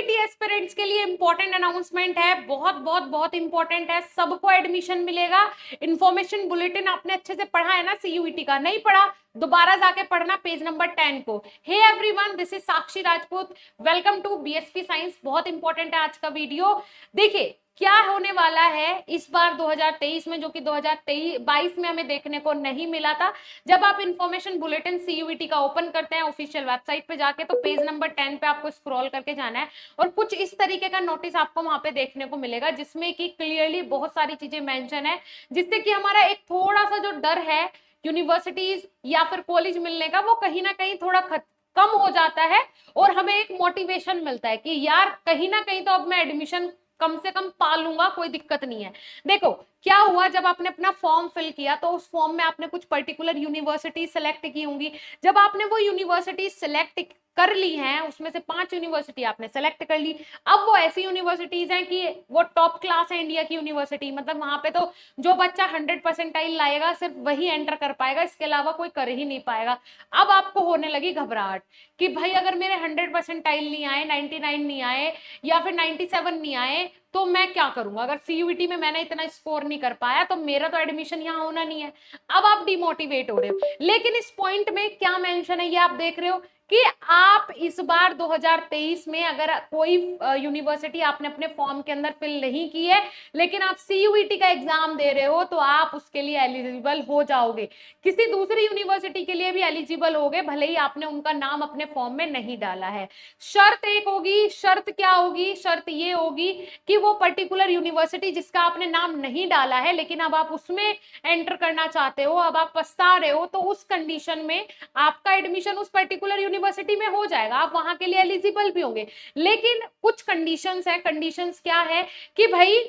CUET aspirants के लिए important announcement है, बहुत बहुत बहुत इंपॉर्टेंट है, सबको एडमिशन मिलेगा। इंफॉर्मेशन बुलेटिन आपने अच्छे से पढ़ा है ना सीयूईटी का? नहीं पढ़ा? दोबारा जाके पढ़ना पेज नंबर 10 को। Hey everyone, this is Sakshi Rajput, welcome to BSP science. बहुत इंपॉर्टेंट है आज का वीडियो। देखिए क्या होने वाला है इस बार 2023 में, जो कि 2022 में हमें देखने को नहीं मिला था। जब आप इंफॉर्मेशन बुलेटिन सीयूईटी का ओपन करते हैं ऑफिशियल वेबसाइट पे जाके, तो पेज नंबर 10 पे आपको स्क्रॉल करके जाना है और कुछ इस तरीके का नोटिस आपको वहां पे देखने को मिलेगा, जिसमें कि क्लियरली बहुत सारी चीजें मेंशन है, जिससे कि हमारा एक थोड़ा सा जो डर है यूनिवर्सिटीज या फिर कॉलेज मिलने का, वो कहीं ना कहीं थोड़ा कम हो जाता है और हमें एक मोटिवेशन मिलता है कि यार कहीं ना कहीं तो अब मैं एडमिशन कम से कम पा लूंगा, कोई दिक्कत नहीं है। देखो क्या हुआ, जब आपने अपना फॉर्म फिल किया तो उस फॉर्म में आपने कुछ पर्टिकुलर यूनिवर्सिटी सेलेक्ट की होंगी। जब आपने वो यूनिवर्सिटी सेलेक्ट कर ली हैं, उसमें से 5 यूनिवर्सिटी आपने सेलेक्ट कर ली। अब वो ऐसी यूनिवर्सिटीज हैं कि वो टॉप क्लास है इंडिया की यूनिवर्सिटी, मतलब वहां पे तो जो बच्चा 100% लाएगा सिर्फ वही एंटर कर पाएगा, इसके अलावा कोई कर ही नहीं पाएगा। अब आपको होने लगी घबराहट कि भाई अगर मेरे 100% नहीं आए, 99 नहीं आए या फिर 97 नहीं आए, तो मैं क्या करूंगा? अगर सीयूईटी में मैंने इतना स्कोर नहीं कर पाया तो मेरा तो एडमिशन यहाँ होना नहीं है। अब आप डिमोटिवेट हो रहे हो, लेकिन इस पॉइंट में क्या मेंशन है ये आप देख रहे हो कि आप इस बार 2023 में अगर कोई यूनिवर्सिटी आपने अपने फॉर्म के अंदर फिल नहीं की है, लेकिन आप सीयूईटी का एग्जाम दे रहे हो, तो आप उसके लिए एलिजिबल हो जाओगे। किसी दूसरी यूनिवर्सिटी के लिए भी एलिजिबल होगे, भले ही आपने उनका नाम अपने फॉर्म में नहीं डाला है। शर्त एक होगी, शर्त क्या होगी? शर्त ये होगी कि वो पर्टिकुलर यूनिवर्सिटी जिसका आपने नाम नहीं डाला है, लेकिन अब आप उसमें एंटर करना चाहते हो, अब आप पछता रहे हो, तो उस कंडीशन में आपका एडमिशन उस पर्टिकुलर यूनिवर्सिटी में हो जाएगा, आप वहां के लिए एलिजिबल भी होंगे। लेकिन कुछ कंडीशंस है। कंडीशंस क्या है कि भाई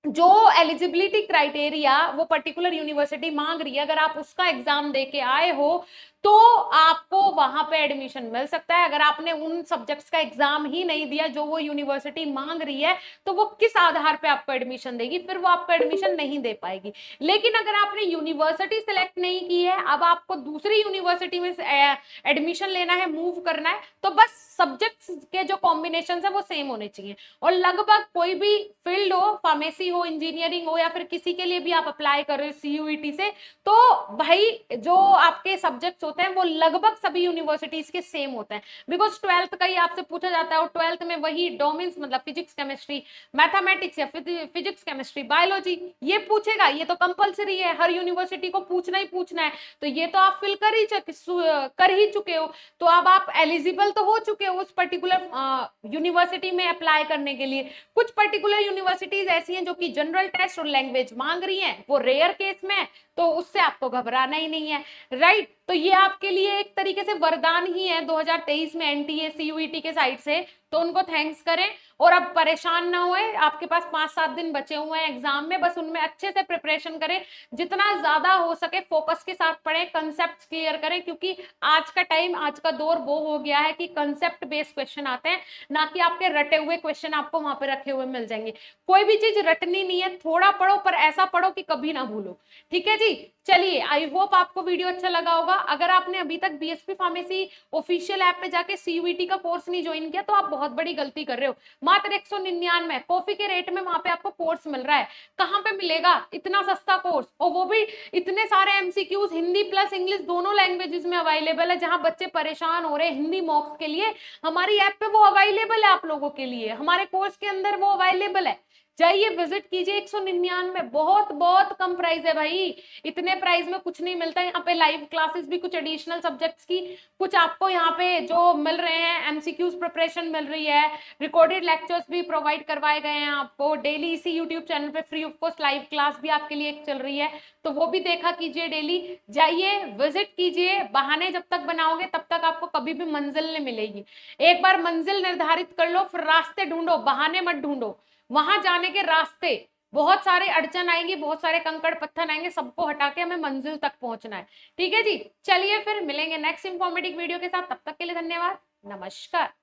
जो एलिजिबिलिटी क्राइटेरिया वो पर्टिकुलर यूनिवर्सिटी मांग रही है, अगर आप उसका एग्जाम दे के आए हो तो आपको वहां पे एडमिशन मिल सकता है। अगर आपने उन सब्जेक्ट्स का एग्जाम ही नहीं दिया जो वो यूनिवर्सिटी मांग रही है, तो वो किस आधार पे आपको एडमिशन देगी? फिर वो आपको एडमिशन नहीं दे पाएगी। लेकिन अगर आपने यूनिवर्सिटी सेलेक्ट नहीं की है, अब आपको दूसरी यूनिवर्सिटी में एडमिशन लेना है, मूव करना है, तो बस सब्जेक्ट्स के जो कॉम्बिनेशन है वो सेम होने चाहिए। और लगभग कोई भी फील्ड हो, फार्मेसी हो, इंजीनियरिंग हो, या फिर किसी के लिए भी आप अप्लाई कर रहे हो सीयूईटी से, तो भाई जो आपके सब्जेक्ट्स होते हैं वो लगभग सभी यूनिवर्सिटीज के सेम होते हैं। बिकॉज 12th का ही आपसे पूछा जाता है और 12th में वही डोमेन्स, मतलब फिजिक्स केमिस्ट्री मैथमेटिक्स या फिजिक्स केमिस्ट्री बायोलॉजी, ये पूछेगा। ये तो कंपलसरी है, हर यूनिवर्सिटी को पूछना ही पूछना है। तो ये तो आप फिल कर ही चुके हो, तो अब आप एलिजिबल तो हो चुके हो उस पर्टिकुलर यूनिवर्सिटी में अप्लाई करने के लिए। कुछ पर्टिकुलर यूनिवर्सिटीज ऐसी हैं जो कि जनरल टेस्ट और लैंग्वेज मांग रही हैं, वो रेयर केस में, तो उससे आपको घबराना ही नहीं है, राइट। तो ये आपके लिए एक तरीके से वरदान ही है 2023 में एनटीए सीयूईटी के साइड से, तो उनको थैंक्स करें। और अब परेशान ना हुए, आपके पास 5-7 दिन बचे हुए हैं एग्जाम में, बस उनमें अच्छे से प्रिपरेशन करें, जितना ज्यादा हो सके फोकस के साथ पढ़ें, कंसेप्ट क्लियर करें, क्योंकि आज का टाइम, आज का दौर वो हो गया है कि कंसेप्ट बेस्ड क्वेश्चन आते हैं, ना कि आपके रटे हुए क्वेश्चन आपको वहां पे रखे हुए मिल जाएंगे। कोई भी चीज रटनी नहीं है, थोड़ा पढ़ो पर ऐसा पढ़ो कि कभी ना भूलो, ठीक है जी। चलिए, आई होप आपको वीडियो अच्छा लगा होगा। अगर आपने अभी तक बीएसपी फार्मेसी ऑफिशियल ऐप पे जाके सीयूईटी का कोर्स नहीं ज्वाइन किया, तो आप बहुत बड़ी गलती कर रहे हो। मात्र 199 कॉफी के रेट में वहां पे आपको कोर्स मिल रहा है। कहां पे मिलेगा इतना सस्ता कोर्स, और वो भी इतने सारे एमसीक्यूज हिंदी प्लस इंग्लिश दोनों लैंग्वेजेस में अवेलेबल है। जहां बच्चे परेशान हो रहे हैं हिंदी मॉक्स के लिए, हमारी ऐप पे वो अवेलेबल है आप लोगों के लिए, हमारे कोर्स के अंदर वो अवेलेबल है। जाइए विजिट कीजिए। 199 बहुत बहुत कम प्राइस है भाई, इतने प्राइस में कुछ नहीं मिलता। यहाँ पे लाइव क्लासेस भी कुछ एडिशनल सब्जेक्ट्स की, कुछ आपको यहाँ पे जो मिल रहे हैं, एमसीक्यूज प्रिपरेशन मिल रही है, रिकॉर्डेड लेक्चर्स भी प्रोवाइड करवाए गए हैं आपको डेली इसी यूट्यूब चैनल पे, free of cost live class भी आपके लिए एक चल रही है, तो वो भी देखा कीजिए डेली। जाइए विजिट कीजिए, बहाने जब तक बनाओगे तब तक आपको कभी भी मंजिल नहीं मिलेगी। एक बार मंजिल निर्धारित कर लो, फिर रास्ते ढूंढो, बहाने मत ढूंढो। वहां जाने के रास्ते बहुत सारे अड़चन आएंगी, बहुत सारे कंकड़ पत्थर आएंगे, सबको हटा के हमें मंजिल तक पहुंचना है, ठीक है जी। चलिए फिर मिलेंगे नेक्स्ट इंफॉर्मेटिव वीडियो के साथ, तब तक के लिए धन्यवाद, नमस्कार।